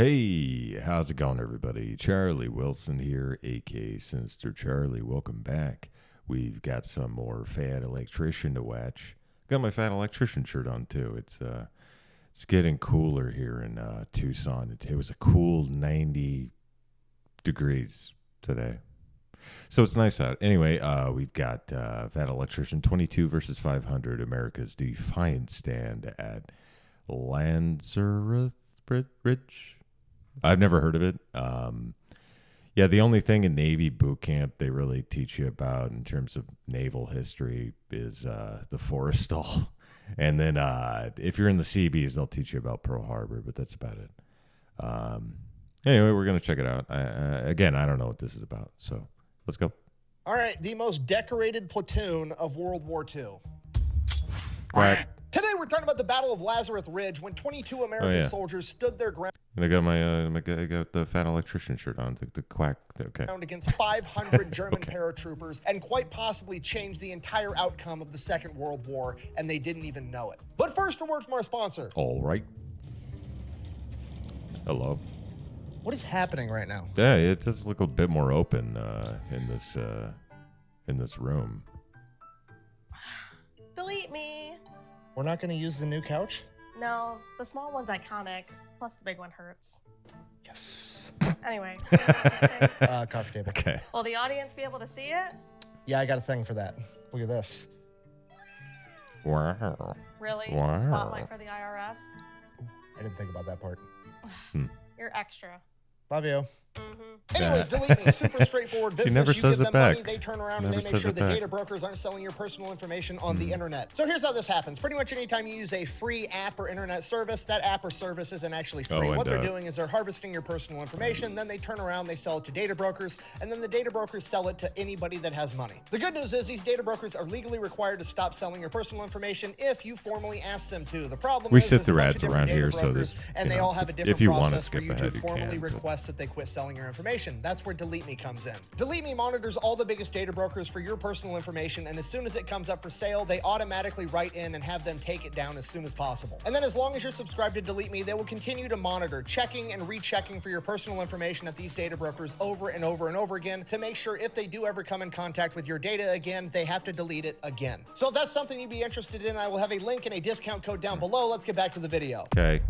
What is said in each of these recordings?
Hey, how's it going, everybody? Charlie Wilson here, aka Sinister Charlie. Welcome back. We've got some more Fat Electrician to watch. Got my Fat Electrician shirt on too. It's getting cooler here in Tucson. It was a cool 90 degrees today, so it's nice out. Anyway, we've got Fat Electrician 22 versus 500, America's Defiant stand at Lanzerath Ridge. I've never heard of it. Yeah, the only thing in Navy boot camp they really teach you about in terms of naval history is the Forrestal. And then if you're in the Seabees, they'll teach you about Pearl Harbor, but that's about it. Anyway, we're going to check it out. Again, I don't know what this is about, so let's go. All right, the most decorated platoon of World War II. Quack. Today we're talking about the Battle of Lanzerath Ridge when 22 American soldiers stood their ground. And I got I got the Fat Electrician shirt on, the quack. Okay. Against 500 German paratroopers and quite possibly changed the entire outcome of the Second World War, and they didn't even know it. But first, a word from our sponsor. All right. Hello. What is happening right now? Yeah, it does look a bit more open in this room. Delete me. We're not going to use the new couch? No, the small one's iconic, plus the big one hurts. Yes. Anyway. Coffee table. Okay. Will the audience be able to see it? Yeah, I got a thing for that. Look at this. Wow. Really? Wow. Spotlight for the IRS? I didn't think about that part. You're extra. Love you. Mm-hmm. Anyways, delete me. Super straightforward business. never You says give it them money, back. they turn around Never and they make says sure it the back. data brokers aren't selling your personal information on the internet. So here's how this happens. Pretty much anytime you use a free app or internet service, that app or service isn't actually free. Oh, What they're doing is they're harvesting your personal information, then they turn around, they sell it to data brokers, and then the data brokers sell it to anybody that has money. The good news is these data brokers are legally required to stop selling your personal information if you formally ask them to. The problem We is sit there's the a bunch rats of different around data here so brokers, that, and you they know, all have a different if you wanna process for skip you to ahead, you formally can, but- request that they quit selling your information. That's where Delete Me comes in. Delete Me monitors all the biggest data brokers for your personal information, and as soon as it comes up for sale, they automatically write in and have them take it down as soon as possible. And then as long as you're subscribed to Delete Me, they will continue to monitor, checking and rechecking for your personal information at these data brokers over and over and over again to make sure if they do ever come in contact with your data again, they have to delete it again. So if that's something you'd be interested in, I will have a link and a discount code down below. Let's get back to the video. Okay.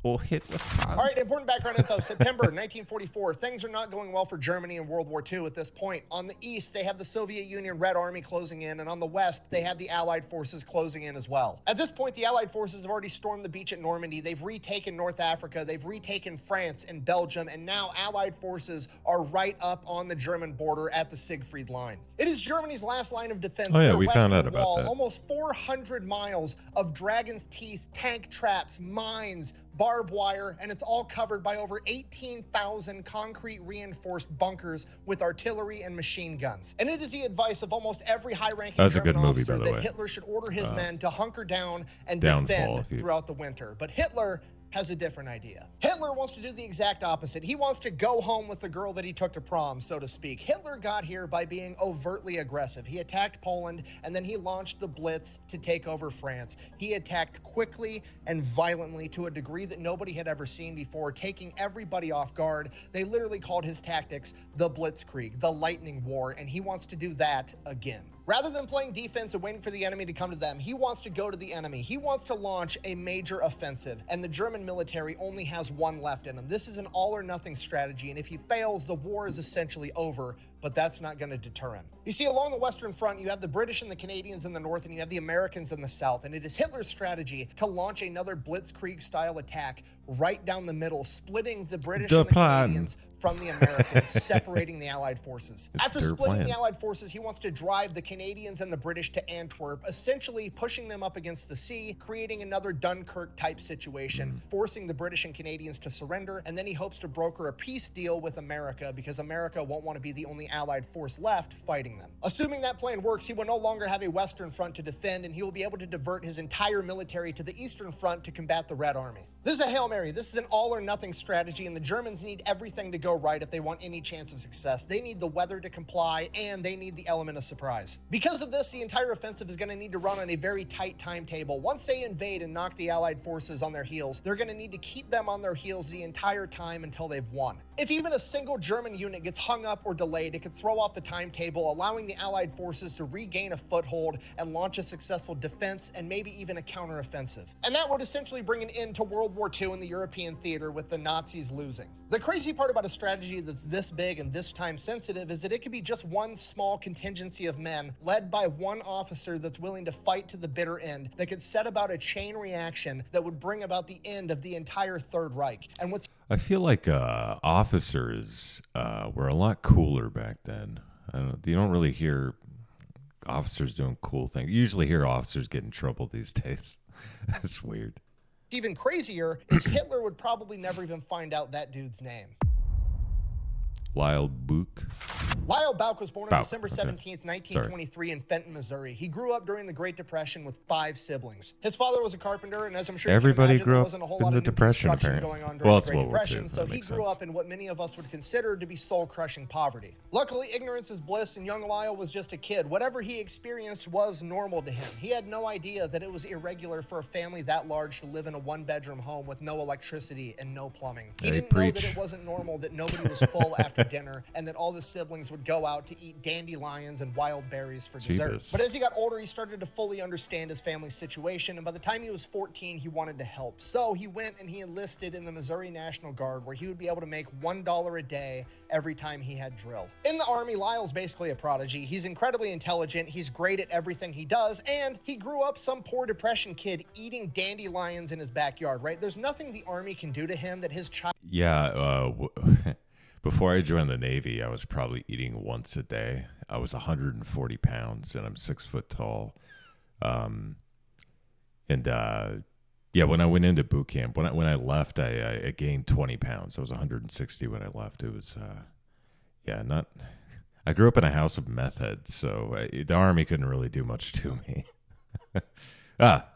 We'll hit the spot. All right, important background info. September 1944. Things are not going well for Germany in World War II at this point. On the east, they have the Soviet Union Red Army closing in, and on the west, they have the Allied forces closing in as well. At this point, the Allied forces have already stormed the beach at Normandy. They've retaken North Africa. They've retaken France and Belgium, and now Allied forces are right up on the German border at the Siegfried Line. It is Germany's last line of defense. Oh, yeah, their we found out western about wall, that. almost 400 miles of dragon's teeth, tank traps, mines, barbed wire, and it's all covered by over 18,000 concrete reinforced bunkers with artillery and machine guns. And it is the advice of almost every high-ranking That's a German good movie, officer by the that way. Hitler should order his men to hunker down and Downfall, defend if you- throughout the winter. But Hitler has a different idea. Hitler wants to do the exact opposite. He wants to go home with the girl that he took to prom, so to speak. Hitler got here by being overtly aggressive. He attacked Poland, and then he launched the Blitz to take over France. He attacked quickly and violently to a degree that nobody had ever seen before, taking everybody off guard. They literally called his tactics the Blitzkrieg, the Lightning War, and he wants to do that again. Rather than playing defense and waiting for the enemy to come to them, he wants to go to the enemy. He wants to launch a major offensive, and the German military only has one left in him. This is an all-or-nothing strategy, and if he fails, the war is essentially over, but that's not going to deter him. You see, along the Western Front, you have the British and the Canadians in the north, and you have the Americans in the south, and it is Hitler's strategy to launch another Blitzkrieg-style attack right down the middle, splitting the British and the Canadians from the Americans, separating the Allied forces. After splitting the Allied forces, he wants to drive the Canadians and the British to Antwerp, essentially pushing them up against the sea, creating another Dunkirk-type situation, forcing the British and Canadians to surrender, and then he hopes to broker a peace deal with America because America won't want to be the only Allied force left fighting them. Assuming that plan works, he will no longer have a Western front to defend, and he will be able to divert his entire military to the Eastern Front to combat the Red Army. This is a Hail Mary. This is an all or nothing strategy, and the Germans need everything to go right if they want any chance of success. They need the weather to comply, and they need the element of surprise. Because of this, the entire offensive is going to need to run on a very tight timetable. Once they invade and knock the Allied forces on their heels, they're going to need to keep them on their heels the entire time until they've won. If even a single German unit gets hung up or delayed, it could throw off the timetable, allowing the Allied forces to regain a foothold and launch a successful defense and maybe even a counteroffensive. And that would essentially bring an end to World War II in the European theater, with the Nazis losing. The crazy part about a strategy that's this big and this time sensitive is that it could be just one small contingency of men led by one officer that's willing to fight to the bitter end that could set about a chain reaction that would bring about the end of the entire Third Reich. And what's I feel like officers were a lot cooler back then. You don't really hear officers doing cool things. You usually hear officers get in trouble these days. That's weird. even crazier is Hitler would probably never even find out that dude's name. Lyle Book. Lyle Bauk was born on Bauk, December okay. 17th, 1923 in Fenton, Missouri. He grew up during the Great Depression with 5 siblings. His father was a carpenter, and as I'm sure Everybody you can imagine, grew there up wasn't a whole in lot the of new Depression, construction apparently. going on during Well, the it's Great World War II, Depression, that so he makes grew sense. up in what many of us would consider to be soul-crushing poverty. Luckily, ignorance is bliss, and young Lyle was just a kid. Whatever he experienced was normal to him. He had no idea that it was irregular for a family that large to live in a one-bedroom home with no electricity and no plumbing. He Hey, didn't know that preach. it wasn't normal that nobody was full after dinner and that all the siblings would go out to eat dandelions and wild berries for dessert. Jeebus. But as he got older, he started to fully understand his family's situation, and by the time he was 14, he wanted to help. So he went and he enlisted in the Missouri National Guard, where he would be able to make $1 a day every time he had drill. In the Army, Lyle's basically a prodigy. He's incredibly intelligent, he's great at everything he does, and he grew up some poor Depression kid eating dandelions in his backyard, right? There's nothing the Army can do to him that his child Yeah, before I joined the Navy, I was probably eating once a day. I was 140 pounds, and I'm 6 foot tall. Yeah, when I went into boot camp, when I left, I gained 20 pounds. I was 160 when I left. It was, not. I grew up in a house of meth heads, so the Army couldn't really do much to me.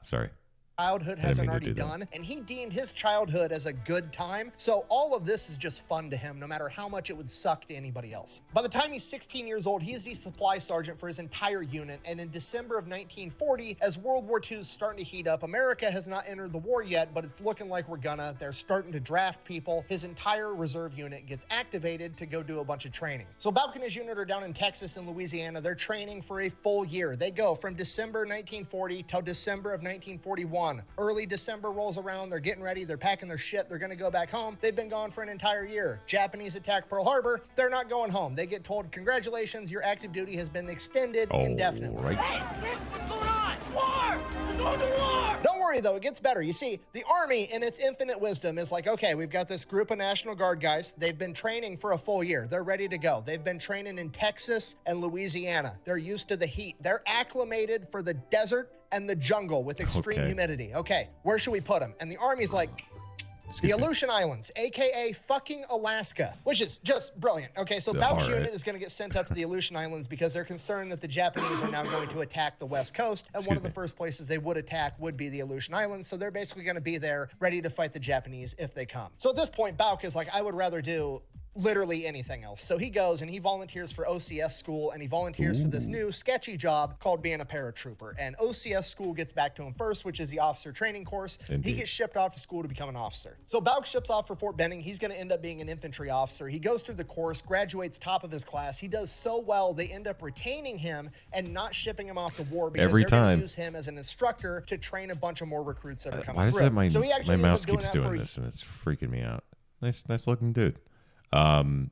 Sorry. childhood I hasn't didn't mean to already do that. done, and he deemed his childhood as a good time, so all of this is just fun to him, no matter how much it would suck to anybody else. By the time he's 16 years old, he is the supply sergeant for his entire unit, and in December of 1940, as World War II is starting to heat up, America has not entered the war yet, but it's looking like we're gonna. They're starting to draft people. His entire reserve unit gets activated to go do a bunch of training. So Bauk and his unit are down in Texas and Louisiana. They're training for a full year. They go from December 1940 till December of 1941. Early December rolls around, they're getting ready, they're packing their shit, they're gonna go back home. They've been gone for an entire year. Japanese attack Pearl Harbor, they're not going home. They get told, congratulations, your active duty has been extended indefinitely. Right. What's going on? War! We're going to war! Don't worry though, it gets better. You see, the Army in its infinite wisdom is like, okay, we've got this group of National Guard guys. They've been training for a full year. They're ready to go. They've been training in Texas and Louisiana. They're used to the heat. They're acclimated for the desert and the jungle with extreme Okay. humidity. Okay, where should we put them? And the Army's like, the Aleutian Islands, aka fucking Alaska, which is just brilliant. Okay, so Bauk's All right. unit is going to get sent up to the Aleutian Islands because they're concerned that the Japanese are now going to attack the West Coast, and one of the first places they would attack would be the Aleutian Islands. So they're basically going to be there ready to fight the Japanese if they come. So at this point, Bauk is like, I would rather do literally anything else. So he goes and he volunteers for OCS school, and he volunteers for this new sketchy job called being a paratrooper. And OCS school gets back to him first, which is the officer training course. He Indeed. gets shipped off to school to become an officer. So Bauk ships off for Fort Benning. He's going to end up being an infantry officer. He goes through the course, graduates top of his class. He does so well, they end up retaining him and not shipping him off to war because Every they're going time. to use him as an instructor to train a bunch of more recruits that are coming Why is through. that my so he actually my ends mouse up doing keeps that for doing a this and it's freaking me out? Nice looking dude. That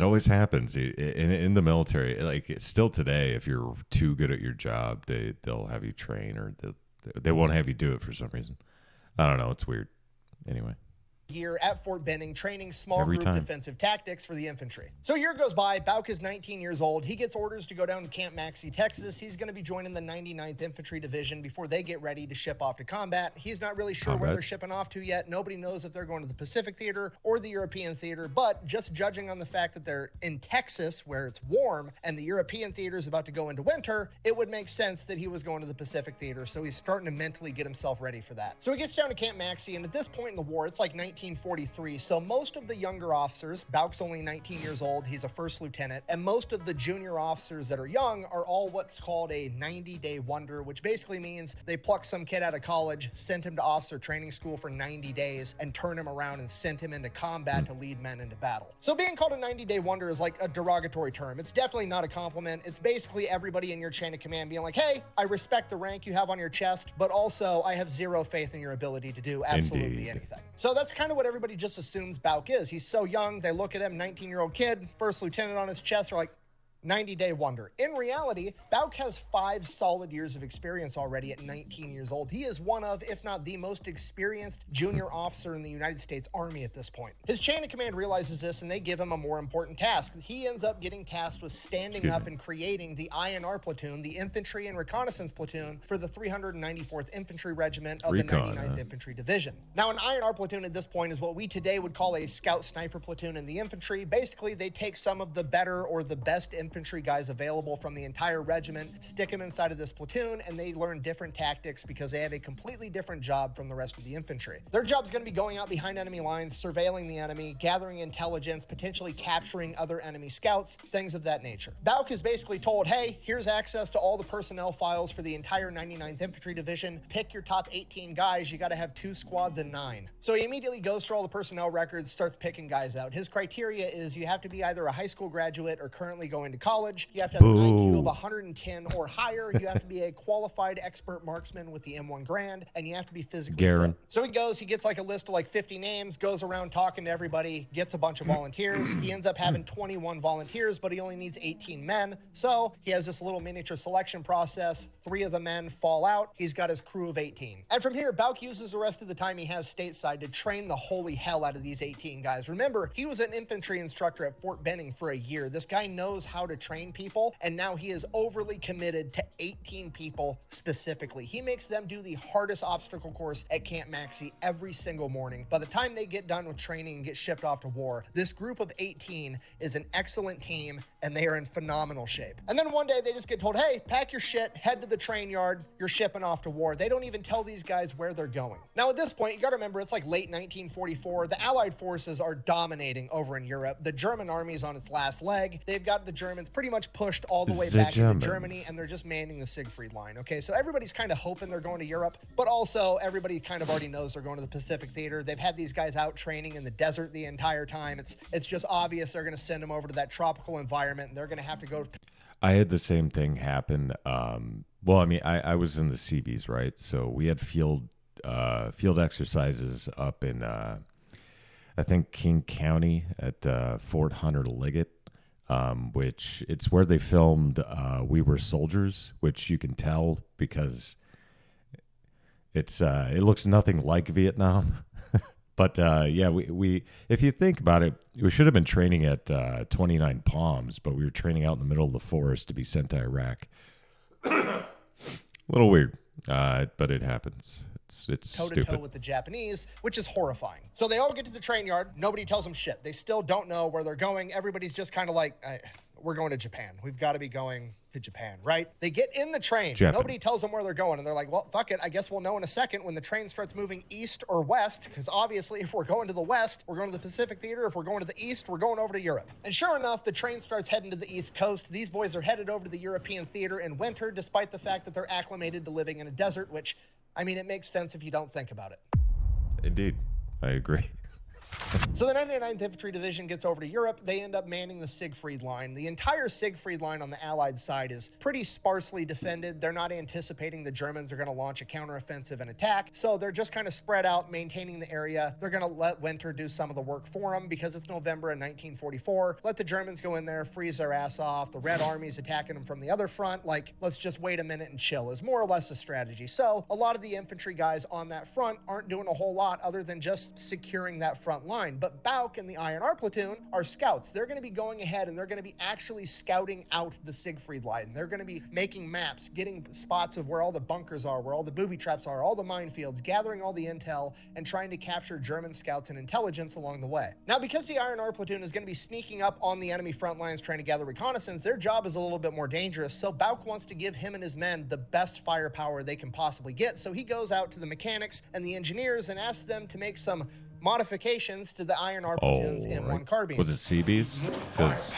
always happens in the military. Like still today, if you're too good at your job, they'll have you train, or they won't have you do it for some reason. I don't know. It's weird. Anyway. year at Fort Benning training small Every group time. defensive tactics for the infantry. So a year goes by, Bauk is 19 years old. He gets orders to go down to Camp Maxey, Texas. He's going to be joining the 99th Infantry Division before they get ready to ship off to combat. He's not really sure where they're shipping off to yet. Nobody knows if they're going to the Pacific Theater or the European Theater, but just judging on the fact that they're in Texas where it's warm and the European Theater is about to go into winter, it would make sense that he was going to the Pacific Theater. So he's starting to mentally get himself ready for that. So he gets down to Camp Maxey, and at this point in the war, it's like 1943. So most of the younger officers, Bauk's only 19 years old, he's a first lieutenant, and most of the junior officers that are young are all what's called a 90-day wonder, which basically means they pluck some kid out of college, send him to officer training school for 90 days, and turn him around and send him into combat to lead men into battle. So being called a 90-day wonder is like a derogatory term. It's definitely not a compliment. It's basically everybody in your chain of command being like, hey, I respect the rank you have on your chest, but also I have zero faith in your ability to do absolutely anything. So that's kind of what everybody just assumes Bauk is. He's so young, they look at him, 19-year-old kid, first lieutenant on his chest, are like, 90-day wonder. In reality, Bauk has 5 solid years of experience already at 19 years old. He is one of, if not the most experienced junior officer in the United States Army at this point. His chain of command realizes this and they give him a more important task. He ends up getting tasked with standing up and creating the INR Platoon, the Infantry and Reconnaissance Platoon for the 394th Infantry Regiment of the 99th Infantry Division. Now, an INR Platoon at this point is what we today would call a Scout Sniper Platoon in the infantry. Basically, they take some of the better or the best infantry guys available from the entire regiment, stick them inside of this platoon, and they learn different tactics because they have a completely different job from the rest of the infantry. Their job's going to be going out behind enemy lines, surveilling the enemy, gathering intelligence, potentially capturing other enemy scouts, things of that nature. Bauk is basically told, hey, here's access to all the personnel files for the entire 99th Infantry Division. Pick your top 18 guys. You got to have 2 squads of 9. So he immediately goes through all the personnel records, starts picking guys out. His criteria is you have to be either a high school graduate or currently going to college. You have to have an IQ of 110 or higher. You have to be a qualified expert marksman with the M1 Grand, and you have to be physically fit. So he goes, he gets like a list of like 50 names, goes around talking to everybody, gets a bunch of volunteers. He ends up having 21 volunteers, but he only needs 18 men. So he has this little miniature selection process. 3 of the men fall out. He's got his crew of 18. And from here, Bauk uses the rest of the time he has stateside to train the holy hell out of these 18 guys. Remember, he was an infantry instructor at Fort Benning for a year. This guy knows how to train people, and now he is overly committed to 18 people specifically. He makes them do the hardest obstacle course at Camp Maxey every single morning. By the time they get done with training and get shipped off to war, this group of 18 is an excellent team, and they are in phenomenal shape. And then one day they just get told, hey, pack your shit, head to the train yard, you're shipping off to war. They don't even tell these guys where they're going. Now at this point, you gotta remember, it's like late 1944. The Allied forces are dominating over in Europe. The German army's on its last leg. They've got the Germans pretty much pushed all the way back into Germany, and they're just manning the Siegfried Line. Okay, so everybody's kind of hoping they're going to Europe, but also everybody kind of already knows they're going to the Pacific Theater. They've had these guys out training in the desert the entire time. It's just obvious they're going to send them over to that tropical environment, and they're going to have to go. I had the same thing happen. Well, I mean, I was in the Seabees, right? So we had field exercises up in, I think, King County at Fort Hunter Liggett. Which it's where they filmed We Were Soldiers, which you can tell because it looks nothing like Vietnam. But yeah, we if you think about it, we should have been training at 29 Palms, but we were training out in the middle of the forest to be sent to Iraq. A little weird, but it happens. It's toe-to-toe with the Japanese, which is horrifying. So they all get to the train yard. Nobody tells them shit. They still don't know where they're going. Everybody's just kind of like, we're going to Japan. We've got to be going to Japan, right? They get in the train. Nobody tells them where they're going. And they're like, well, fuck it. I guess we'll know in a second when the train starts moving east or west, because obviously if we're going to the west, we're going to the Pacific Theater. If we're going to the east, we're going over to Europe. And sure enough, the train starts heading to the East Coast. These boys are headed over to the European Theater in winter, despite the fact that they're acclimated to living in a desert, which, I mean, it makes sense if you don't think about it. Indeed. I agree. So the 99th Infantry Division gets over to Europe. They end up manning the Siegfried Line. The entire Siegfried Line on the Allied side is pretty sparsely defended. They're not anticipating the Germans are going to launch a counteroffensive and attack, so they're just kind of spread out, maintaining the area. They're going to let winter do some of the work for them because it's November in 1944. Let the Germans go in there, freeze their ass off. The Red Army's attacking them from the other front. Like, let's just wait a minute and chill is more or less a strategy. So a lot of the infantry guys on that front aren't doing a whole lot other than just securing that front line. But Bauk and the INR Platoon are scouts. They're going to be going ahead and they're going to be actually scouting out the Siegfried Line. They're going to be making maps, getting spots of where all the bunkers are, where all the booby traps are, all the minefields, gathering all the intel, and trying to capture German scouts and intelligence along the way. Now, because the INR Platoon is going to be sneaking up on the enemy front lines trying to gather reconnaissance, their job is a little bit more dangerous. So Bauk wants to give him and his men the best firepower they can possibly get. So he goes out to the mechanics and the engineers and asks them to make some modifications to the INR Platoon's M1 carbines. Was it CBs? Because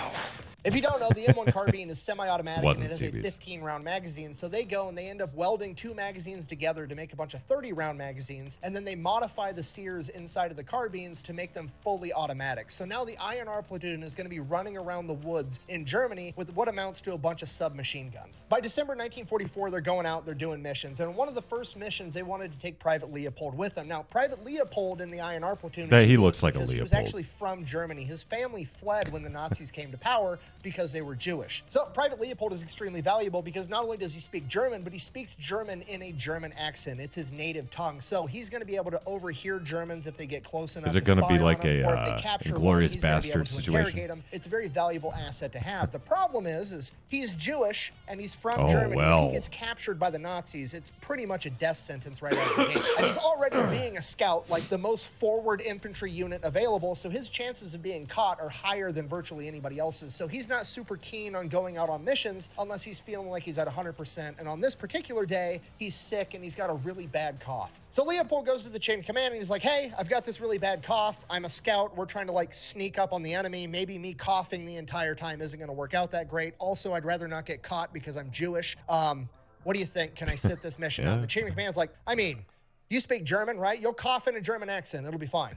if you don't know, the M1 carbine is semi-automatic and it has a CBs. 15-round magazine. So they go and they end up welding 2 magazines together to make a bunch of 30-round magazines, and then they modify the sears inside of the carbines to make them fully automatic. So now the INR Platoon is going to be running around the woods in Germany with what amounts to a bunch of submachine guns. By December 1944, they're going out, they're doing missions, and one of the first missions, they wanted to take Private Leopold with them. Now, Private Leopold in the INR Platoon, he looks like a because he was Leopold. actually from Germany. His family fled when the Nazis came to power because they were Jewish. So Private Leopold is extremely valuable because not only does he speak German, but he speaks German in a German accent. It's his native tongue. So he's going to be able to overhear Germans if they get close enough. Is it going to be like them, a or if they capture Inglourious one, he's gonna be able Bastard to situation? interrogate him. It's a very valuable asset to have. The problem is he's Jewish and he's from Oh, Germany. well. If he gets captured by the Nazis, it's pretty much a death sentence right out of the gate. And he's already being a scout, like the most forward infantry unit available, so his chances of being caught are higher than virtually anybody else's. So he's not super keen on going out on missions unless he's feeling like he's at 100%. And on this particular day, he's sick and he's got a really bad cough. So Leopold goes to the chain of command and he's like, hey, I've got this really bad cough. I'm a scout. We're trying to like sneak up on the enemy. Maybe me coughing the entire time isn't going to work out that great. Also, I'd rather not get caught because I'm Jewish. What do you think? Can I sit this mission out? The chain of command's like, I mean, you speak German, right? You'll cough in a German accent. It'll be fine.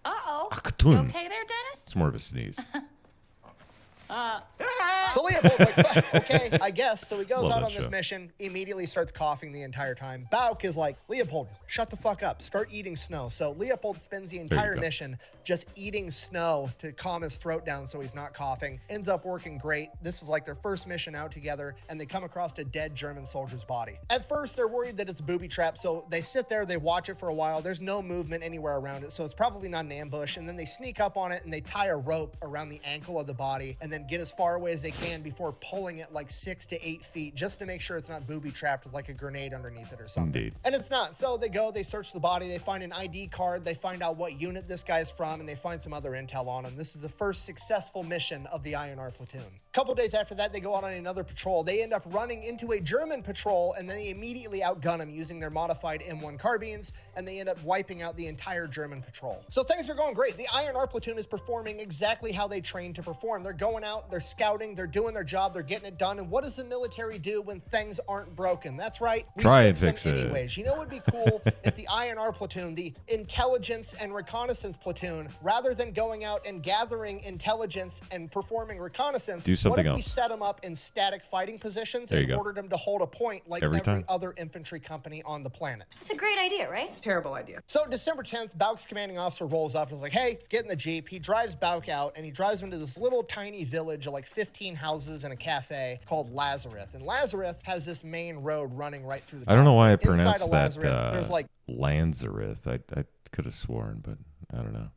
Uh-oh. Achtung. You okay there, Dennis? It's more of a sneeze. So Leopold's like, "Fuck, okay, I guess." So he goes Love out that on this show. mission, immediately starts coughing the entire time. Bauk is like, Leopold, shut the fuck up. Start eating snow. So Leopold spends the entire go. mission just eating snow to calm his throat down so he's not coughing. Ends up working great. This is like their first mission out together, and they come across a dead German soldier's body. At first, they're worried that it's a booby trap, so they sit there, they watch it for a while. There's no movement anywhere around it, so it's probably not an ambush. And then they sneak up on it, and they tie a rope around the ankle of the body, and then get as far away as they can before pulling it like 6 to 8 feet just to make sure it's not booby trapped with like a grenade underneath it or something. Indeed. And it's not. So they go, they search the body, they find an ID card, they find out what unit this guy's from, and they find some other intel on him. This is the first successful mission of the INR Platoon. A couple days after that, they go out on another patrol. They end up running into a German patrol, and then they immediately outgun them using their modified M1 carbines, and they end up wiping out the entire German patrol. So things are going great. The INR Platoon is performing exactly how they trained to perform. They're going out, they're scouting, they're doing their job, they're getting it done. And what does the military do when things aren't broken? That's right. We Try and them fix it. anyways. You know what would be cool if the INR Platoon, the intelligence and reconnaissance platoon, rather than going out and gathering intelligence and performing reconnaissance, Do something what if we else. set them up in static fighting positions There you and go. ordered them to hold a point like Every every time. other infantry company on the planet? It's a great idea, right? It's a terrible idea. So December 10th, Bauk's commanding officer rolls up and is like, hey, get in the Jeep. He drives Bauk out, and he drives him to this little tiny village of like 15 houses and a cafe called Lanzerath. And Lanzerath has this main road running right through the I don't know why I town. Inside pronounced of that Lanzerath, there's like Lanzerath. I could have sworn, but I don't know.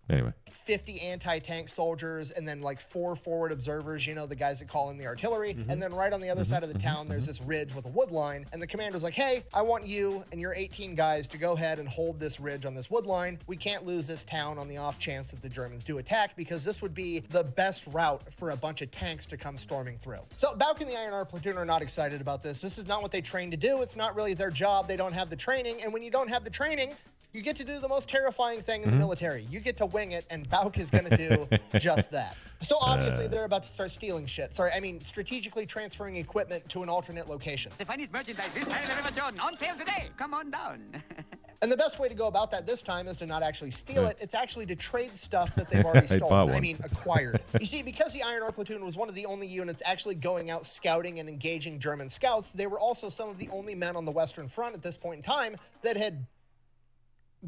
Anyway. 50 anti-tank soldiers and then like 4 forward observers, you know, the guys that call in the artillery. And then right on the other side of the town, there's this ridge with a wood line. And the commander's like, hey, I want you and your 18 guys to go ahead and hold this ridge on this wood line. We can't lose this town on the off chance that the Germans do attack, because this would be the best route for a bunch of tanks to come storming through. So Bauk and the INR Platoon are not excited about this. This is not what they trained to do. It's not really their job. They don't have the training. And when you don't have the training, you get to do the most terrifying thing in the military. You get to wing it, and Bauk is going to do just that. So obviously, they're about to start stealing shit. Strategically transferring equipment to an alternate location. The finest merchandise this time ever shown on sale today. Come on down. And the best way to go about that this time is to not actually steal it. It's actually to trade stuff that they've already stolen. I mean, acquired. You see, because the INR Platoon was one of the only units actually going out scouting and engaging German scouts, they were also some of the only men on the Western Front at this point in time that had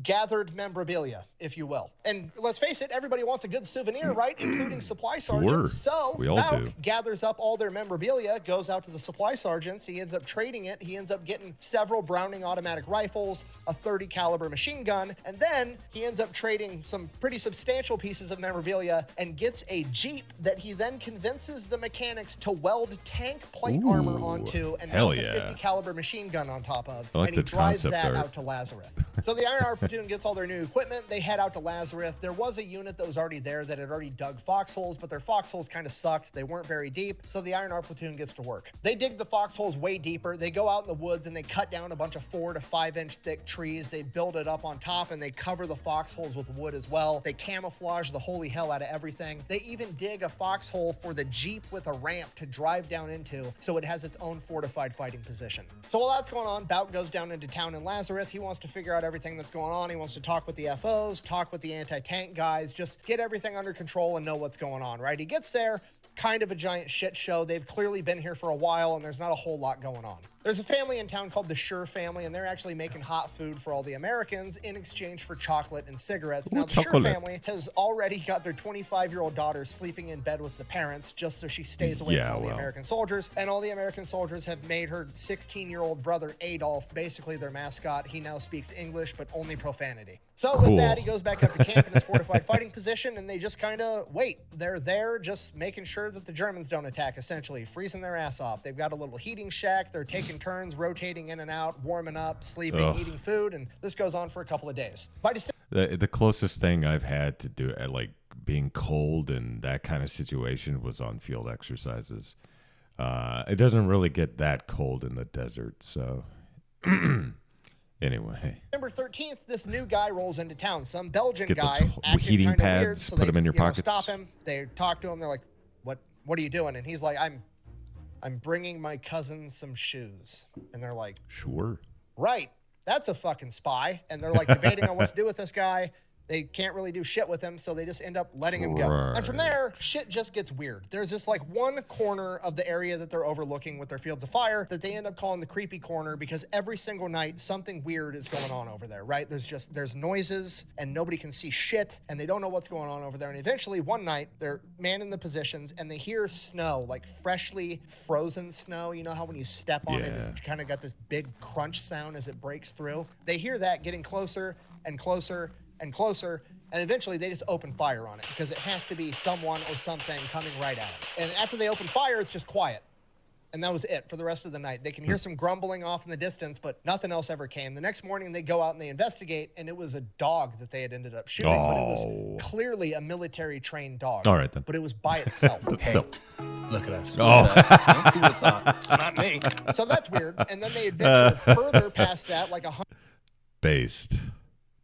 gathered memorabilia, if you will. And let's face it, everybody wants a good souvenir, right? Including supply sergeants. So we all do. gathers up all their memorabilia, goes out to the supply sergeants. He ends up trading it. He ends up getting several Browning automatic rifles, a 30 caliber machine gun, and then he ends up trading some pretty substantial pieces of memorabilia and gets a Jeep that he then convinces the mechanics to weld tank plate armor onto and mount a 50 caliber machine gun on top of. I like and he the drives concept that art. out to Lanzerath. So the INR Platoon gets all their new equipment. They head out to Lanzerath. There was a unit that was already there that had already dug foxholes, but their foxholes kind of sucked. They weren't very deep, so the INR Platoon gets to work. They dig the foxholes way deeper. They go out in the woods and they cut down a bunch of 4 to 5 inch thick trees. They build it up on top and they cover the foxholes with wood as well. They camouflage the holy hell out of everything. They even dig a foxhole for the Jeep with a ramp to drive down into, so it has its own fortified fighting position. So while that's going on, Bout goes down into town in Lanzerath. He wants to figure out everything that's going on. He wants to talk with the FOs, talk with the anti-tank guys, just get everything under control and know what's going on, right? He gets there, kind of a giant shit show. They've clearly been here for a while and there's not a whole lot going on. There's a family in town called the Schur family, and they're actually making hot food for all the Americans in exchange for chocolate and cigarettes. Now, the Schur family has already got their 25-year-old daughter sleeping in bed with the parents just so she stays away from all the American soldiers. And all the American soldiers have made her 16-year-old brother, Adolf, basically their mascot. He now speaks English, but only profanity. So with that, he goes back up to camp in his fortified fighting position, and they just kind of wait. They're there just making sure that the Germans don't attack, essentially, freezing their ass off. They've got a little heating shack. They're taking turns, rotating in and out, warming up, sleeping, eating food, and this goes on for a couple of days. By December, the closest thing I've had to do at like being cold and that kind of situation was on field exercises. It doesn't really get that cold in the desert, so anyway. December 13th, this new guy rolls into town. Some Belgian Get guy those acting heating kind of pads, weird, so put they, them in your pockets. Stop him. They talk to him. They're like, "What are you doing?" And he's like, "I'm bringing my cousin some shoes." And they're like, "Sure, right, that's a fucking spy." And they're like debating on what to do with this guy. They can't really do shit with him, so they just end up letting him go. And from there, shit just gets weird. There's this like one corner of the area that they're overlooking with their fields of fire that they end up calling the creepy corner because every single night something weird is going on over there, right? There's noises and nobody can see shit and they don't know what's going on over there. And eventually one night they're manning the positions and they hear snow, like freshly frozen snow. You know how when you step on it, it kind of got this big crunch sound as it breaks through. They hear that getting closer and closer and closer, and eventually they just open fire on it because it has to be someone or something coming right at it. And after they open fire, it's just quiet. And that was it for the rest of the night. They can hear some grumbling off in the distance, but nothing else ever came. The next morning, they go out and they investigate, and it was a dog that they had ended up shooting, but it was clearly a military-trained dog. All right, then. But it was by itself. But still. Look at us. Oh. Look at us. Who would have thought? Not me. So that's weird. And then they adventure further past that, like 100.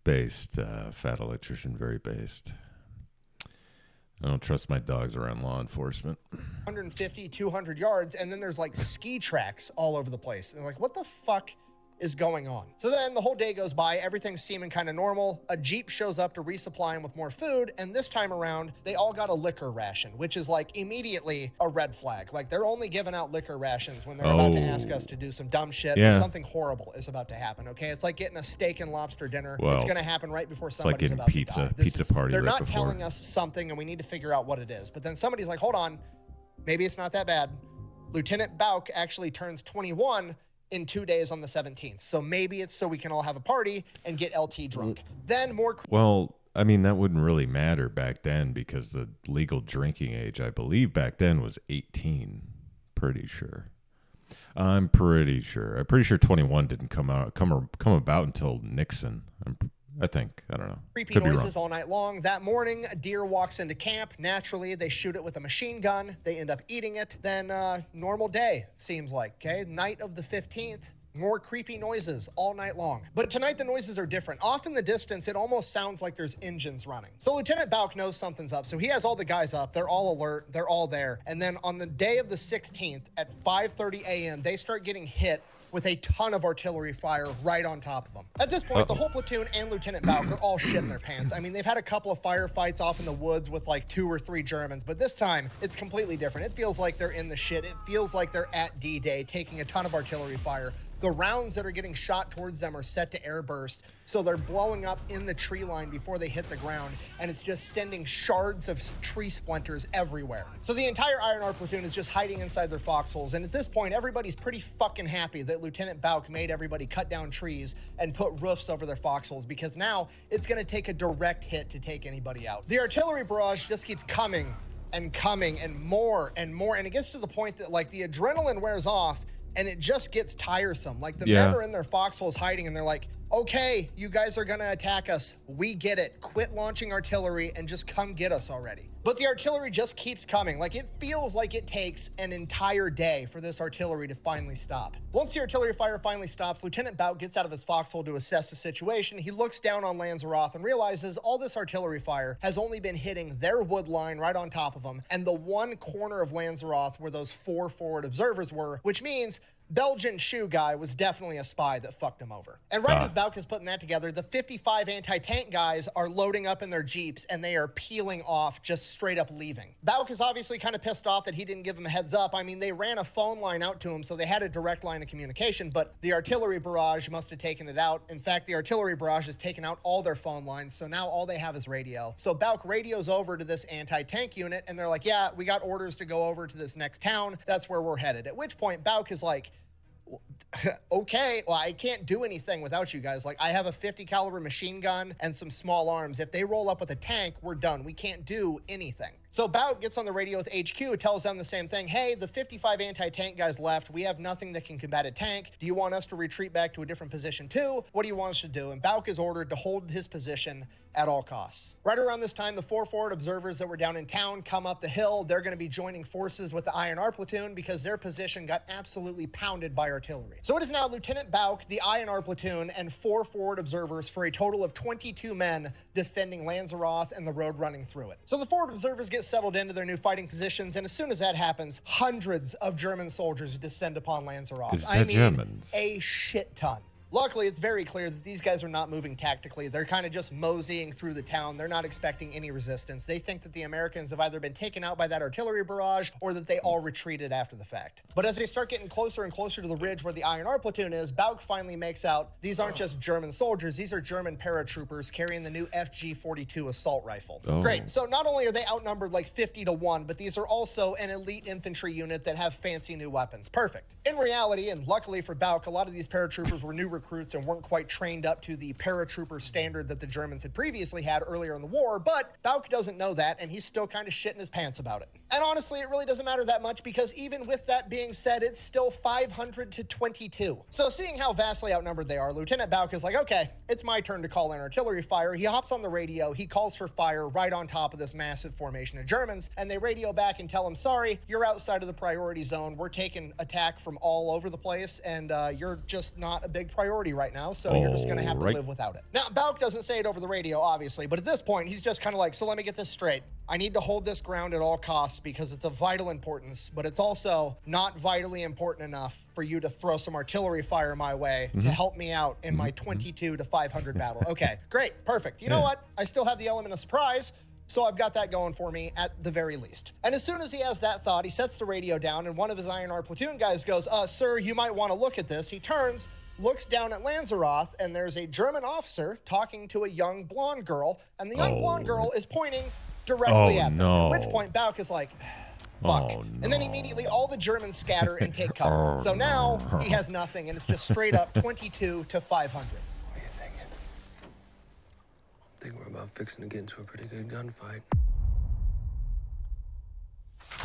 Based, fat electrician, very based. I don't trust my dogs around law enforcement. 150, 200 yards, and then there's like ski tracks all over the place. And they're like, what the fuck is going on? So then the whole day goes by, everything's seeming kind of normal. A Jeep shows up to resupply them with more food, and this time around, they all got a liquor ration, which is like immediately a red flag. Like they're only giving out liquor rations when they're about to ask us to do some dumb shit or something horrible is about to happen, okay? It's like getting a steak and lobster dinner. Well, it's gonna happen right before it's like somebody's getting about pizza, to die. pizza party They're right not before. telling us something, and we need to figure out what it is. But then somebody's like, hold on, maybe it's not that bad. Lieutenant Bauk actually turns 21 in 2 days on the 17th. So maybe it's so we can all have a party and get LT drunk. Then more... Well, I mean, that wouldn't really matter back then because the legal drinking age, I believe, back then was 18. Pretty sure. I'm pretty sure 21 didn't come about until Nixon. I think. I don't know. Creepy Could be noises wrong. all night long. That morning, a deer walks into camp. Naturally, they shoot it with a machine gun. They end up eating it. Then normal day, seems like, okay? Night of the 15th, more creepy noises all night long. But tonight, the noises are different. Off in the distance, it almost sounds like there's engines running. So Lieutenant Bauk knows something's up. So he has all the guys up. They're all alert. They're all there. And then on the day of the 16th at 5:30 a.m., they start getting hit with a ton of artillery fire right on top of them. At this point, the whole platoon and Lieutenant Bauk are all shitting their pants. I mean, they've had a couple of firefights off in the woods with like 2 or 3 Germans, but this time it's completely different. It feels like they're in the shit. It feels like they're at D-Day taking a ton of artillery fire. The rounds that are getting shot towards them are set to air burst, so they're blowing up in the tree line before they hit the ground, and it's just sending shards of tree splinters everywhere. So the entire INR platoon is just hiding inside their foxholes, and at this point, everybody's pretty fucking happy that Lieutenant Bauk made everybody cut down trees and put roofs over their foxholes, because now it's gonna take a direct hit to take anybody out. The artillery barrage just keeps coming and coming and more, and it gets to the point that like the adrenaline wears off, and it just gets tiresome. Like the men are in their foxholes hiding and they're like, okay, you guys are gonna attack us. We get it. Quit launching artillery and just come get us already. But the artillery just keeps coming. Like it feels like it takes an entire day for this artillery to finally stop. Once the artillery fire finally stops, Lieutenant Bauk gets out of his foxhole to assess the situation. He looks down on Lanzerath and realizes all this artillery fire has only been hitting their wood line right on top of them and the one corner of Lanzerath where those 4 forward observers were, which means Belgian shoe guy was definitely a spy that fucked him over. And right as Bauk is putting that together, the 55 anti-tank guys are loading up in their jeeps and they are peeling off, just straight up leaving. Bauk is obviously kind of pissed off that he didn't give him a heads up. I mean, they ran a phone line out to him, so they had a direct line of communication, but the artillery barrage must have taken it out. In fact, the artillery barrage has taken out all their phone lines, so now all they have is radio. So Bauk radios over to this anti-tank unit and they're like, yeah, we got orders to go over to this next town. That's where we're headed. At which point Bauk is like, okay, well, I can't do anything without you guys. Like, I have a 50 caliber machine gun and some small arms. If they roll up with a tank, we're done. We can't do anything. So Bauk gets on the radio with HQ, tells them the same thing. Hey, the 55 anti-tank guys left. We have nothing that can combat a tank. Do you want us to retreat back to a different position too? What do you want us to do? And Bauk is ordered to hold his position at all costs. Right around this time, the 4 forward observers that were down in town come up the hill. They're going to be joining forces with the INR platoon because their position got absolutely pounded by artillery. So it is now Lieutenant Bauk, the INR platoon, and 4 forward observers for a total of 22 men defending Lanzerath and the road running through it. So the forward observers get settled into their new fighting positions, and as soon as that happens, hundreds of German soldiers descend upon Lanzerath. I mean, Germans? A shit ton. Luckily, it's very clear that these guys are not moving tactically. They're kind of just moseying through the town. They're not expecting any resistance. They think that the Americans have either been taken out by that artillery barrage or that they all retreated after the fact. But as they start getting closer and closer to the ridge where the INR platoon is, Bauk finally makes out these aren't just German soldiers. These are German paratroopers carrying the new FG-42 assault rifle. Great. So not only are they outnumbered like 50 to 1, but these are also an elite infantry unit that have fancy new weapons. Perfect. In reality, and luckily for Bauk, a lot of these paratroopers were new recruits and weren't quite trained up to the paratrooper standard that the Germans had previously had earlier in the war, but Bauk doesn't know that, and he's still kind of shitting his pants about it. And honestly, it really doesn't matter that much because even with that being said, it's still 500 to 22. So seeing how vastly outnumbered they are, Lieutenant Bauk is like, okay, it's my turn to call in artillery fire. He hops on the radio, he calls for fire right on top of this massive formation of Germans, and they radio back and tell him, sorry, you're outside of the priority zone. We're taking attack from all over the place, and you're just not a big priority right now, so you're just gonna have to live without it. Now, Bauk doesn't say it over the radio, obviously, but at this point, he's just kind of like, so let me get this straight. I need to hold this ground at all costs because it's of vital importance, but it's also not vitally important enough for you to throw some artillery fire my way to help me out in my 22 to 500 battle. Okay, great, perfect. You know what? I still have the element of surprise, so I've got that going for me at the very least. And as soon as he has that thought, he sets the radio down and one of his INR platoon guys goes, sir, you might want to look at this. He turns, looks down at Lanzerath, and there's a German officer talking to a young blonde girl, and the young blonde girl is pointing directly at them. At which point, Bauk is like, fuck. And then immediately all the Germans scatter and take cover. So now he has nothing, and it's just straight up 22 to 500. What are you thinking? I think we're about fixing to get into a pretty good gunfight.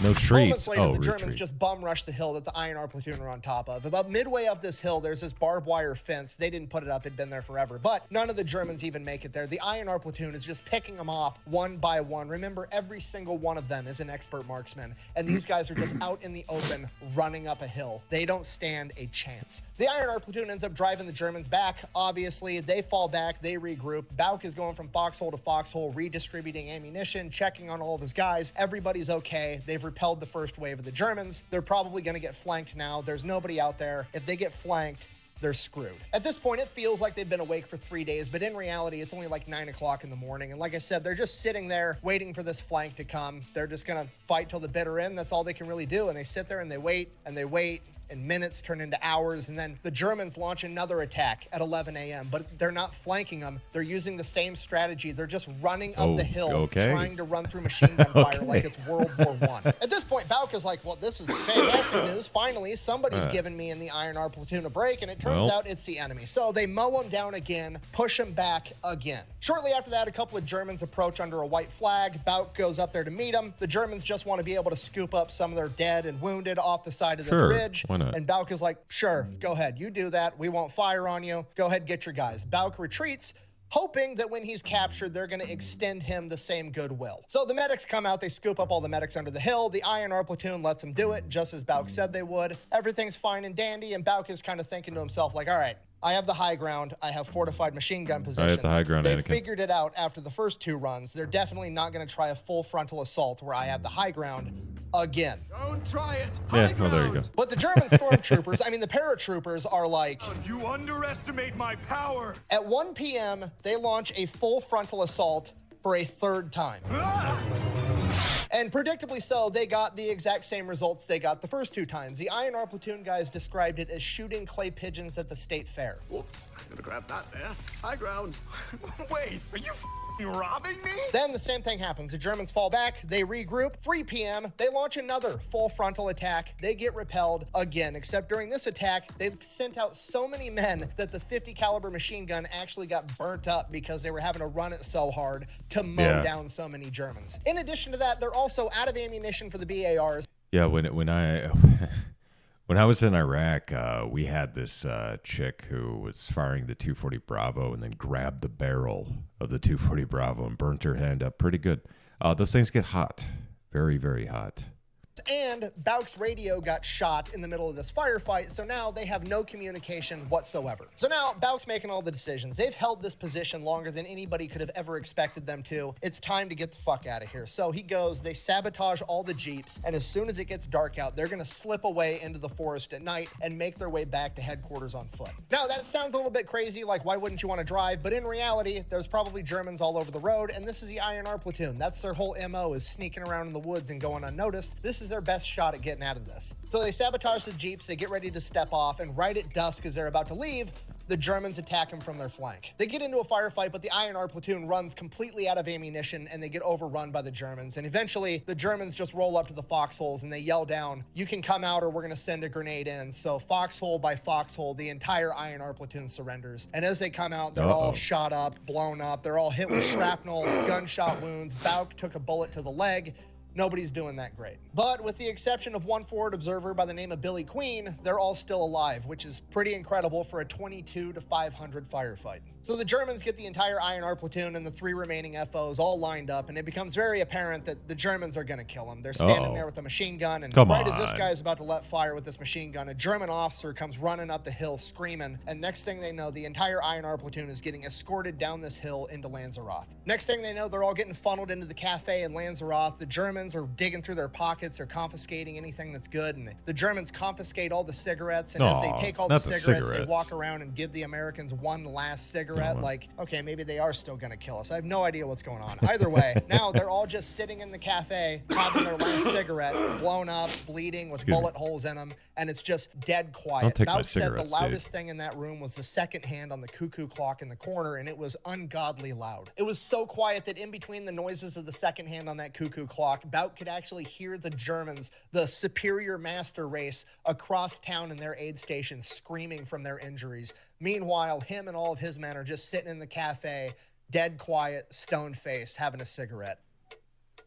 No trees. Moments later, the retreat. Germans just bum rush the hill that the INR platoon are on top of. About midway up this hill, there's this barbed wire fence. They didn't put it up. It'd been there forever. But none of the Germans even make it there. The INR platoon is just picking them off one by one. Remember, every single one of them is an expert marksman. And these guys are just out in the open, running up a hill. They don't stand a chance. The INR platoon ends up driving the Germans back. Obviously, they fall back. They regroup. Bauk is going from foxhole to foxhole, redistributing ammunition, checking on all of his guys. Everybody's okay. They've repelled the first wave of the Germans. They're probably going to get flanked now. There's nobody out there. If they get flanked, they're screwed. At this point, it feels like they've been awake for 3 days, but in reality, it's only like 9 o'clock in the morning. And like I said, they're just sitting there waiting for this flank to come. They're just gonna fight till the bitter end. That's all they can really do. And they sit there and they wait and they wait, and minutes turn into hours, and then the Germans launch another attack at 11 a.m., but they're not flanking them. They're using the same strategy. They're just running up the hill, trying to run through machine gun fire like it's World War I. At this point, Bauk is like, well, this is fantastic news. Finally, somebody's given me and the INR Platoon a break, and it turns out it's the enemy. So they mow them down again, push them back again. Shortly after that, a couple of Germans approach under a white flag. Bauk goes up there to meet them. The Germans just want to be able to scoop up some of their dead and wounded off the side of this ridge. Why not? And Bauk is like, sure, go ahead. You do that. We won't fire on you. Go ahead, get your guys. Bauk retreats, hoping that when he's captured, they're going to extend him the same goodwill. So the medics come out. They scoop up all the medics under the hill. The INR Platoon lets them do it, just as Bauk said they would. Everything's fine and dandy, and Bauk is kind of thinking to himself, like, all right, I have the high ground. I have fortified machine gun positions. I have the high ground, They Anakin. figured it out after the first 2 runs. They're definitely not going to try a full frontal assault where I have the high ground again. Don't try it. Yeah, well, there you go. But the German stormtroopers, I mean, the paratroopers are like, You underestimate my power. at 1 p.m., they launch a full frontal assault for a 3rd time. And predictably so, they got the exact same results they got the first 2 times. The INR Platoon guys described it as shooting clay pigeons at the state fair. Whoops, gonna grab that there. High ground. Wait, are you robbing me? Then the same thing happens. The Germans fall back, they regroup. 3 p.m., they launch another full frontal attack. They get repelled again, except during this attack, they sent out so many men that the 50 caliber machine gun actually got burnt up because they were having to run it so hard to mow down so many Germans. In addition to that, they're also out of ammunition for the BARs. Yeah, when I when I was in Iraq, we had this chick who was firing the 240 Bravo and then grabbed the barrel of the 240 Bravo and burnt her hand up pretty good. Those things get hot, very, very hot. And Bauk's radio got shot in the middle of this firefight, so now they have no communication whatsoever. So now Bauk's making all the decisions. They've held this position longer than anybody could have ever expected them to. It's time to get the fuck out of here. So he goes, they sabotage all the Jeeps, and as soon as it gets dark out, they're gonna slip away into the forest at night and make their way back to headquarters on foot. Now that sounds a little bit crazy, like why wouldn't you want to drive? But in reality, there's probably Germans all over the road, and this is the INR Platoon. That's their whole MO, is sneaking around in the woods and going unnoticed. This is their best shot at getting out of this. So they sabotage the Jeeps, they get ready to step off, and right at dusk as they're about to leave, the Germans attack them from their flank. They get into a firefight, but the INR Platoon runs completely out of ammunition and they get overrun by the Germans. And eventually, the Germans just roll up to the foxholes and they yell down, you can come out or we're gonna send a grenade in. So foxhole by foxhole, the entire INR Platoon surrenders. And as they come out, they're all shot up, blown up. They're all hit with shrapnel, gunshot wounds. Bauk took a bullet to the leg. Nobody's doing that great. But with the exception of one forward observer by the name of Billy Queen, they're all still alive, which is pretty incredible for a 22 to 500 firefight. So the Germans get the entire INR Platoon and the 3 remaining FOs all lined up, and it becomes very apparent that the Germans are gonna kill them. They're standing there with a machine gun, and right as this guy is about to let fire with this machine gun, a German officer comes running up the hill screaming, and next thing they know, the entire INR Platoon is getting escorted down this hill into Lanzerath. Next thing they know, they're all getting funneled into the cafe in Lanzerath. The Germans are digging through their pockets, they're confiscating anything that's good, and the Germans confiscate all the cigarettes, and as they take all the cigarettes, they walk around and give the Americans one last cigarette. Like, okay, maybe they are still gonna kill us. I have no idea what's going on. Either way, now they're all just sitting in the cafe, having their last cigarette, blown up, bleeding with bullet holes in them, and it's just dead quiet. Bauk said the loudest thing in that room was the second hand on the cuckoo clock in the corner, and it was ungodly loud. It was so quiet that in between the noises of the second hand on that cuckoo clock, Bauk could actually hear the Germans, the superior master race, across town in their aid stations screaming from their injuries. Meanwhile, him and all of his men are just sitting in the cafe, dead quiet, stone faced, having a cigarette.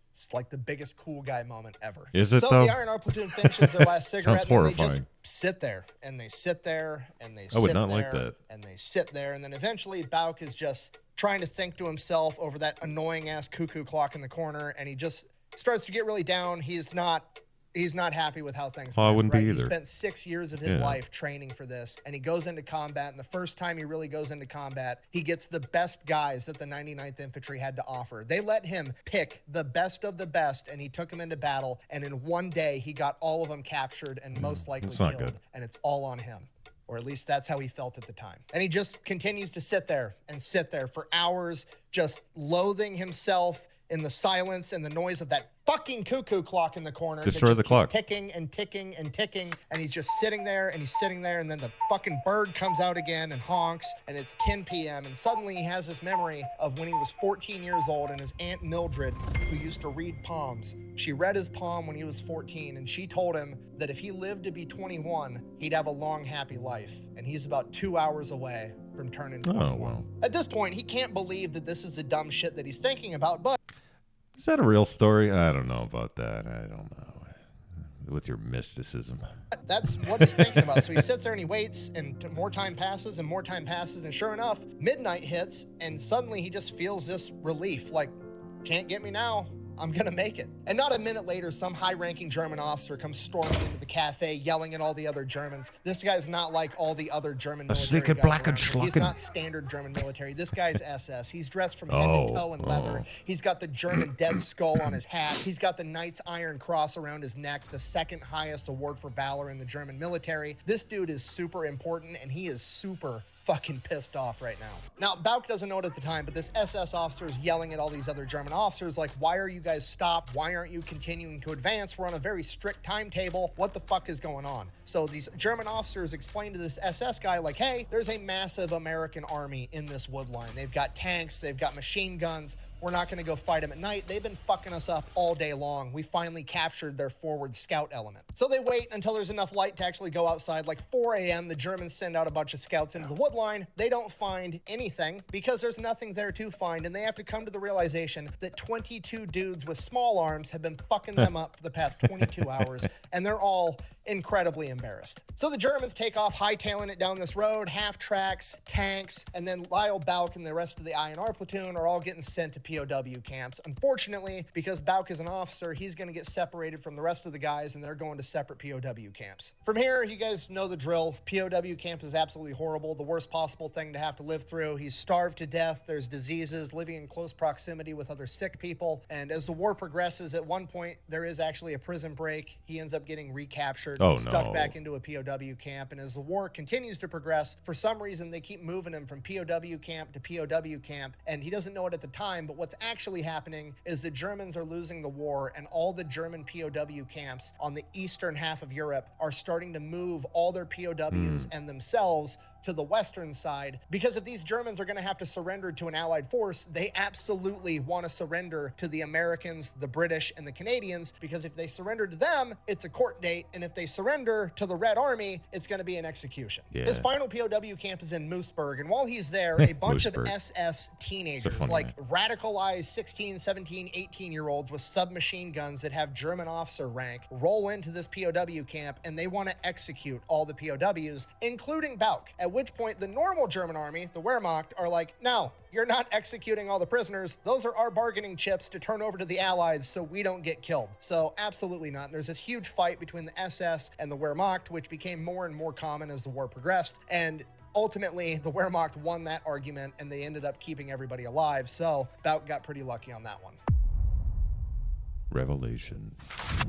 It's like the biggest cool guy moment ever. Is it, so though? The INR Platoon finishes their last cigarette, Sounds and then they horrifying. just sit there, and they sit there, and they I would sit not there, like that. and they sit there, and then eventually Bauk is just trying to think to himself over that annoying-ass cuckoo clock in the corner, and he just starts to get really down. He's not he's not happy with how things Oh, I went, wouldn't right? be He either. spent 6 years of his Yeah. life training for this, and he goes into combat, and the first time he really goes into combat, he gets the best guys that the 99th Infantry had to offer. They let him pick the best of the best, and he took them into battle, and in one day, he got all of them captured and most likely That's not killed, good. and it's all on him. Or at least that's how he felt at the time. And he just continues to sit there for hours, just loathing himself in the silence and the noise of that fucking cuckoo clock in the corner. that Destroy just the keeps clock. ticking and ticking and ticking. And he's just sitting there and he's sitting there. And then the fucking bird comes out again and honks. And it's 10 p.m. And suddenly he has this memory of when he was 14 years old and his Aunt Mildred, who used to read palms, she read his palm when he was 14. And she told him that if he lived to be 21, he'd have a long, happy life. And he's about 2 hours away from turning 21. Oh, well. At this point, he can't believe that this is the dumb shit that he's thinking about, but Is that a real story? I don't know about that. I don't know. With your mysticism. that's what he's thinking about. So he sits there and he waits, and more time passes and more time passes, and sure enough, midnight hits, and suddenly he just feels this relief, like, can't get me now. I'm gonna make it. And not a minute later, some high-ranking German officer comes storming into the cafe, yelling at all the other Germans. This guy's not like all the other German military slicker guys black and around him. He's schlocken. not standard German military. This guy's SS. He's dressed from head to toe in leather. He's got the German dead skull on his hat. He's got the Knight's Iron Cross around his neck, the second highest award for valor in the German military. This dude is super important, and he is super fucking pissed off right now. Now, Bauk doesn't know it at the time, but this SS officer is yelling at all these other German officers like, why are you guys stopped? Why aren't you continuing to advance? We're on a very strict timetable. What the fuck is going on? So these German officers explain to this SS guy like, hey, there's a massive American army in this wood line. They've got tanks, they've got machine guns. We're not going to go fight them at night. They've been fucking us up all day long. We finally captured their forward scout element. So they wait until there's enough light to actually go outside. Like 4 a.m., the Germans send out a bunch of scouts into the wood line. They don't find anything because there's nothing there to find. And they have to come to the realization that 22 dudes with small arms have been fucking them up for the past 22 hours. And they're all incredibly embarrassed. So the Germans take off, hightailing it down this road, half tracks, tanks, and then Lyle Bauk and the rest of the INR platoon are all getting sent to POW camps. Unfortunately, because Bauk is an officer, he's going to get separated from the rest of the guys, and they're going to separate POW camps. From here, you guys know the drill. POW camp is absolutely horrible, the worst possible thing to have to live through. He's starved to death, there's diseases, living in close proximity with other sick people, and as the war progresses, at one point, there is actually a prison break. He ends up getting recaptured, stuck back into a POW camp, and as the war continues to progress, for some reason, they keep moving him from POW camp to POW camp, and he doesn't know it at the time, but what's actually happening is the Germans are losing the war, and all the German POW camps on the eastern half of Europe are starting to move all their POWs and themselves to the western side, because if these Germans are going to have to surrender to an allied force, they absolutely want to surrender to the Americans, the British, and the Canadians, because if they surrender to them, it's a court date, and if they surrender to the Red Army, it's going to be an execution. Yeah. His final POW camp is in Moosburg, and while he's there, a bunch of Moosburg. SS teenagers, like radicalized 16, 17, 18-year-olds with submachine guns that have German officer rank, roll into this POW camp, and they want to execute all the POWs, including Bauk. At which point, the normal German army, the Wehrmacht, are like, no, you're not executing all the prisoners. Those are our bargaining chips to turn over to the Allies so we don't get killed. So absolutely not. And there's this huge fight between the SS and the Wehrmacht, which became more and more common as the war progressed. And ultimately, the Wehrmacht won that argument, and they ended up keeping everybody alive. So Bauk got pretty lucky on that one. Revelation.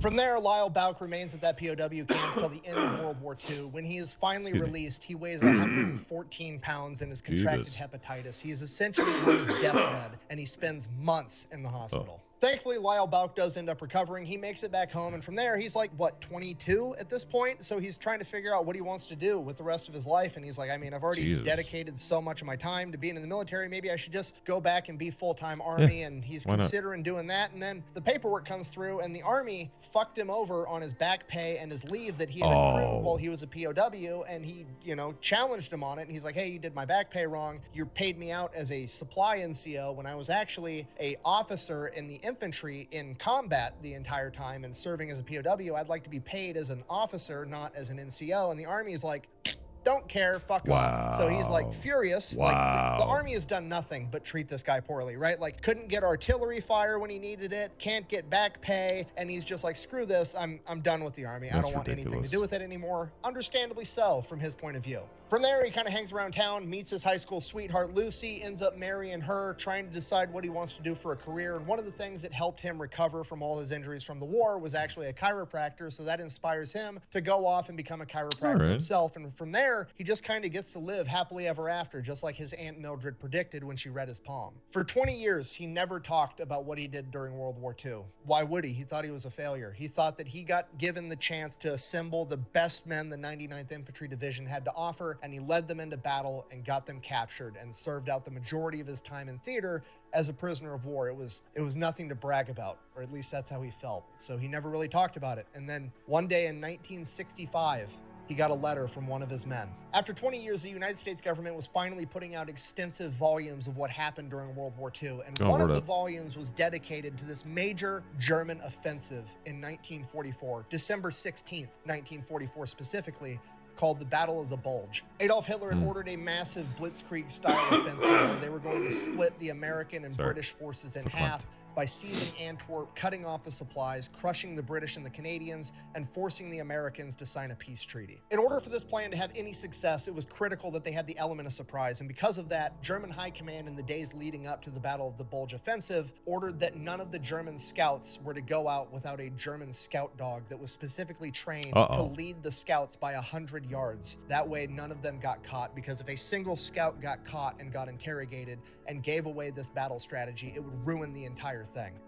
From there, Lyle Bauk remains at that POW camp until the end of World War II. When he is finally released, he weighs 114 pounds and has contracted hepatitis. He is essentially on his deathbed, and he spends months in the hospital. Thankfully, Lyle Bauk does end up recovering. He makes it back home, and from there, he's like, what, 22 at this point? So he's trying to figure out what he wants to do with the rest of his life, and he's like, I mean, I've already dedicated so much of my time to being in the military. Maybe I should just go back and be full-time Army, and he's considering doing that, and then the paperwork comes through, and the Army fucked him over on his back pay and his leave that he had accrued while he was a POW, and he, challenged him on it, and he's like, hey, you did my back pay wrong. You paid me out as a supply NCO when I was actually a officer in the infantry in combat the entire time and serving as a POW. I'd like to be paid as an officer, not as an NCO. And the Army is like, don't care, fuck off. So he's like furious. Like the army has done nothing but treat this guy poorly, right? Like couldn't get artillery fire when he needed it, can't get back pay, and he's just like, screw this, I'm done with the army. I don't want anything to do with it anymore. Understandably so from his point of view. From there, he kind of hangs around town, meets his high school sweetheart Lucy, ends up marrying her, trying to decide what he wants to do for a career. And one of the things that helped him recover from all his injuries from the war was actually a chiropractor. So that inspires him to go off and become a chiropractor himself. And from there, he just kind of gets to live happily ever after, just like his Aunt Mildred predicted when she read his palm. For 20 years, he never talked about what he did during World War II. Why would he? He thought he was a failure. He thought that he got given the chance to assemble the best men the 99th Infantry Division had to offer, and he led them into battle and got them captured and served out the majority of his time in theater as a prisoner of war. It was nothing to brag about, or at least that's how he felt. So he never really talked about it. And then one day in 1965, he got a letter from one of his men. After 20 years, the United States government was finally putting out extensive volumes of what happened during World War II, and one of the volumes was dedicated to this major German offensive in 1944, December 16th, 1944 specifically, called the Battle of the Bulge. Adolf Hitler had ordered a massive blitzkrieg-style offensive where they were going to split the American and British forces in half by seizing Antwerp, cutting off the supplies, crushing the British and the Canadians, and forcing the Americans to sign a peace treaty. In order for this plan to have any success, it was critical that they had the element of surprise, and because of that, German High Command in the days leading up to the Battle of the Bulge offensive ordered that none of the German scouts were to go out without a German scout dog that was specifically trained to lead the scouts by 100 yards. That way, none of them got caught, because if a single scout got caught and got interrogated and gave away this battle strategy, it would ruin the entire thing.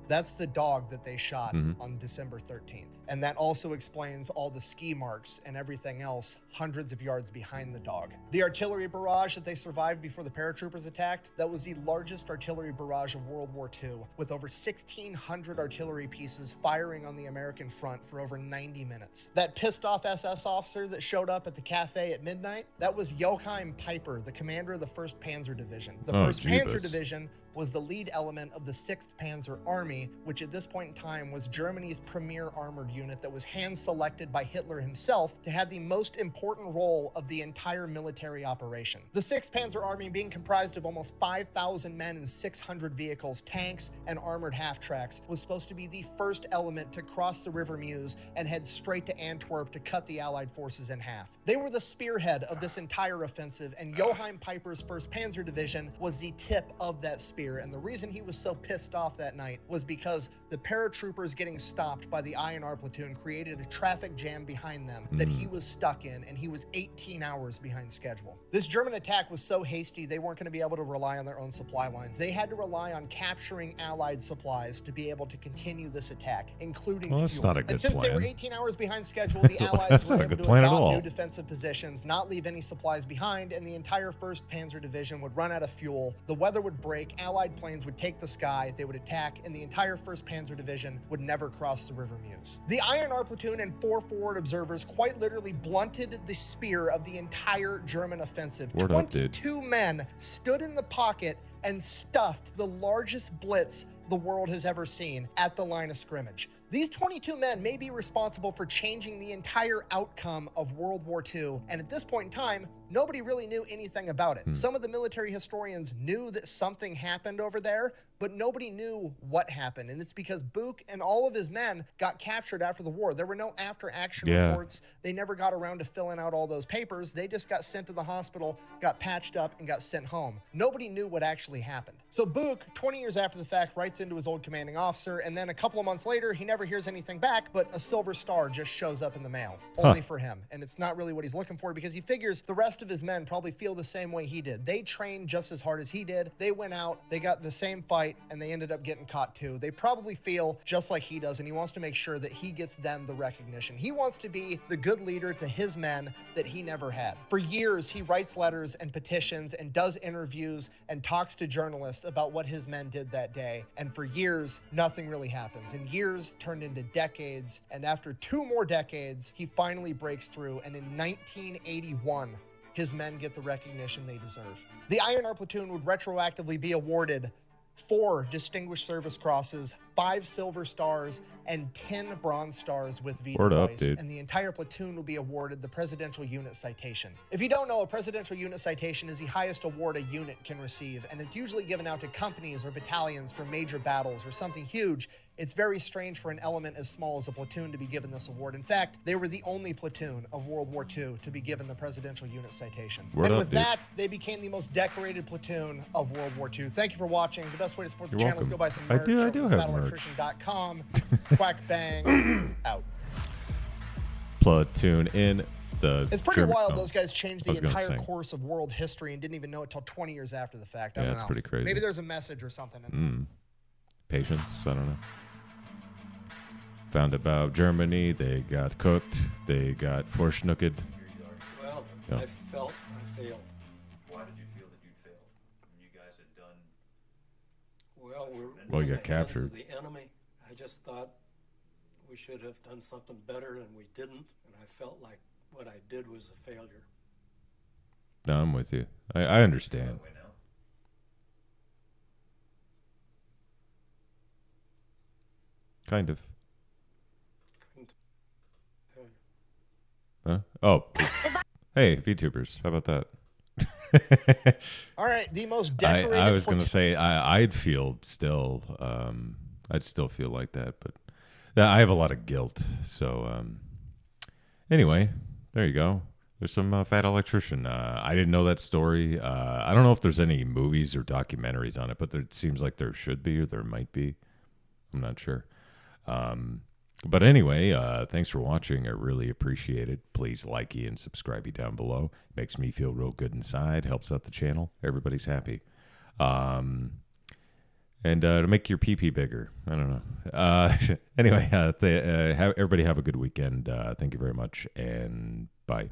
That's the dog that they shot on December 13th. And that also explains all the ski marks and everything else hundreds of yards behind the dog. The artillery barrage that they survived before the paratroopers attacked, that was the largest artillery barrage of World War II, with over 1,600 artillery pieces firing on the American front for over 90 minutes. That pissed off SS officer that showed up at the cafe at midnight, that was Joachim Peiper, the commander of the 1st Panzer Division. The 1st Panzer Division was the lead element of the 6th Panzer Army, which at this point in time was Germany's premier armored unit that was hand-selected by Hitler himself to have the most important role of the entire military operation. The 6th Panzer Army, being comprised of almost 5,000 men and 600 vehicles, tanks, and armored half-tracks, was supposed to be the first element to cross the River Meuse and head straight to Antwerp to cut the Allied forces in half. They were the spearhead of this entire offensive, and Joachim Peiper's 1st Panzer Division was the tip of that spear. And the reason he was so pissed off that night was because the paratroopers getting stopped by the INR Platoon created a traffic jam behind them that he was stuck in, and he was 18 hours behind schedule. This German attack was so hasty, they weren't going to be able to rely on their own supply lines. They had to rely on capturing Allied supplies to be able to continue this attack, including fuel. That's not a good and since plan. they were 18 hours behind schedule, the Allies were able to adopt new defensive positions, not leave any supplies behind, and the entire 1st Panzer Division would run out of fuel. The weather would break, Allied planes would take the sky, they would attack, and the entire 1st Panzer Division would never cross the River Meuse. The INR Platoon and 4 forward observers quite literally blunted the spear of the entire German offensive. 22 men stood in the pocket and stuffed the largest blitz the world has ever seen at the line of scrimmage. These 22 men may be responsible for changing the entire outcome of World War II, and at this point in time, nobody really knew anything about it. Some of the military historians knew that something happened over there, but nobody knew what happened, and it's because Buch and all of his men got captured after the war. There were no after-action reports. They never got around to filling out all those papers. They just got sent to the hospital, got patched up, and got sent home. Nobody knew what actually happened. So Buch, 20 years after the fact, writes into his old commanding officer, and then a couple of months later, he never hears anything back, but a silver star just shows up in the mail, only for him. And it's not really what he's looking for, because he figures the rest of his men probably feel the same way he did. They trained just as hard as he did. They went out, they got the same fight, and they ended up getting caught too. They probably feel just like he does, and he wants to make sure that he gets them the recognition. He wants to be the good leader to his men that he never had. For years, he writes letters and petitions and does interviews and talks to journalists about what his men did that day. And for years, nothing really happens. And years turned into decades. And after 2 more decades, he finally breaks through. And in 1981, his men get the recognition they deserve. The INR Platoon would retroactively be awarded 4 Distinguished Service Crosses, 5 Silver Stars, and 10 Bronze Stars with V Word up, device, dude. and the entire platoon will be awarded the Presidential Unit Citation. If you don't know, a Presidential Unit Citation is the highest award a unit can receive, and it's usually given out to companies or battalions for major battles or something huge. It's very strange for an element as small as a platoon to be given this award. In fact, they were the only platoon of World War II to be given the Presidential Unit Citation. Word and up, with dude. that, they became the most decorated platoon of World War II. Thank you for watching. The best way to support the You're channel is go welcome. buy some I merch. do over have at merch. FatElectrician.com. Quack bang out. Platoon in the. It's pretty German- wild oh, those guys changed I the was gonna entire sing. course of world history and didn't even know it till 20 years after the fact. I Yeah, don't it's know. pretty crazy. Maybe there's a message or something in Patience. I don't know. Found about Germany. They got cooked. They got forschnucked. Well, Yeah. I felt I failed. Why did you feel that you'd failed? When you guys had done. Well, we're Well, you in got the hands captured. of the enemy. I just thought we should have done something better, and we didn't. And I felt like what I did was a failure. No, I'm with you. I understand. Way now. Kind of. Couldn't tell you. Huh? Oh. Hey, VTubers. How about that? All right, the most decorated I was going to platoon- say I'd feel still I'd still feel like that, but I have a lot of guilt. So anyway, there you go. There's some Fat Electrician. I didn't know that story. I don't know if there's any movies or documentaries on it, but there seems like there should be or there might be. I'm not sure. But anyway, thanks for watching. I really appreciate it. Please like and subscribe down below. Makes me feel real good inside. Helps out the channel. Everybody's happy. And to make your pee bigger. I don't know. Anyway, everybody have a good weekend. Thank you very much, and bye.